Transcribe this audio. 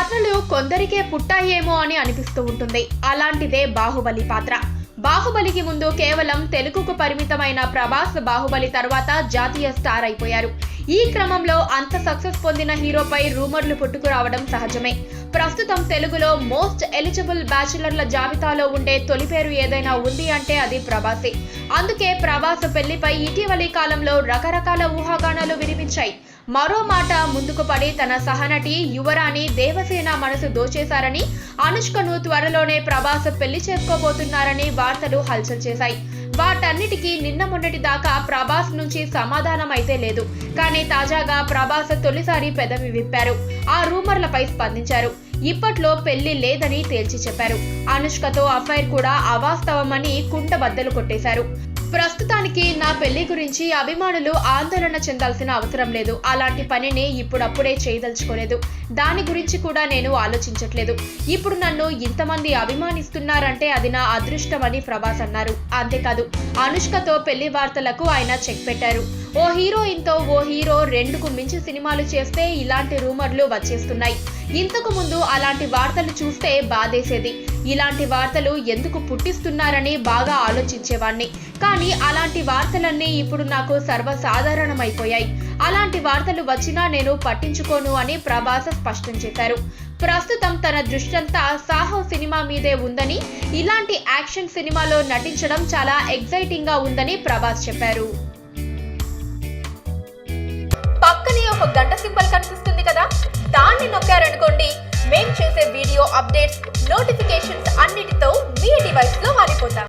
కథలు కొందరికే పుట్టాయేమో అని అనిపిస్తూ ఉంటుంది. అలాంటిదే బాహుబలి పాత్ర. బాహుబలికి ముందు కేవలం తెలుగుకు పరిమితమైన ప్రభాస్ బాహుబలి తర్వాత జాతీయ స్టార్ అయిపోయారు. ఈ క్రమంలో అంత సక్సెస్ పొందిన హీరోపై రూమర్లు పుట్టుకురావడం సహజమే. ప్రస్తుతం తెలుగులో మోస్ట్ ఎలిజిబుల్ బ్యాచిలర్ల జాబితాలో ఉండే తొలి పేరు ఏదైనా ఉంది అంటే అది ప్రభాసే. అందుకే ప్రభాస్ పెళ్లిపై ఇటీవలి కాలంలో రకరకాల ఊహాగానాలు వినిపించాయి. మరో మాట ముందుకు పడి తన సహనటి యువరాణి దేవసేన మనసు దోచేశారని, అనుష్కను త్వరలోనే ప్రభాస్ పెళ్లి చేసుకోబోతున్నారని వార్తలు హల్చల్ చేశాయి. వాటన్నిటికీ నిన్న మొన్నటి దాకా ప్రభాస్ నుంచి సమాధానం అయితే లేదు. కానీ తాజాగా ప్రభాస్ తొలిసారి పెదవి విప్పారు. ఆ రూమర్లపై స్పందించారు. ఇప్పట్లో పెళ్లి లేదని తేల్చి చెప్పారు. అనుష్కతో అఫైర్ కూడా అవాస్తవమని కుండబద్దలు కొట్టేశారు. ప్రస్తుతానికి నా పెళ్లి గురించి అభిమానులు ఆందోళన చెందాల్సిన అవసరం లేదు. అలాంటి పనిని ఇప్పుడప్పుడే చేయదలుచుకోలేదు. దాని గురించి కూడా నేను ఆలోచించట్లేదు. ఇప్పుడు నన్ను ఇంతమంది అభిమానిస్తున్నారంటే అది నా అదృష్టమని ప్రభాస్ అన్నారు. అంతేకాదు, అనుష్కతో పెళ్లి వార్తలకు ఆయన చెక్ పెట్టారు. ఓ హీరోయిన్తో ఓ హీరో 2కు మించి సినిమాలు చేస్తే ఇలాంటి రూమర్లు వచ్చేస్తున్నాయి. ఇంతకు ముందు అలాంటి వార్తలు చూస్తే బాధేసేది. ఇలాంటి వార్తలు ఎందుకు పుట్టిస్తున్నారని బాగా ఆలోచించేవాణ్ణి. కానీ అలాంటి వార్తలన్నీ ఇప్పుడు నాకు సర్వసాధారణమైపోయాయి. అలాంటి వార్తలు వచ్చినా నేను పట్టించుకోను అని ప్రభాస్ స్పష్టం చేశారు. ప్రస్తుతం తన దృష్టంతా సాహో సినిమా మీదే ఉందని, ఇలాంటి యాక్షన్ సినిమాలో నటించడం చాలా ఎక్సైటింగ్ గా ఉందని ప్రభాస్ చెప్పారు. పక్కనే ఒక గంట సింబల్ కనిపిస్తుంది కదా, దాన్ని నొక్కారనుకోండి, మేం చేసే వీడియో అప్డేట్స్, నోటిఫికేషన్స్ అన్నిటితో మీ డివైస్ లో మారిపోతాం.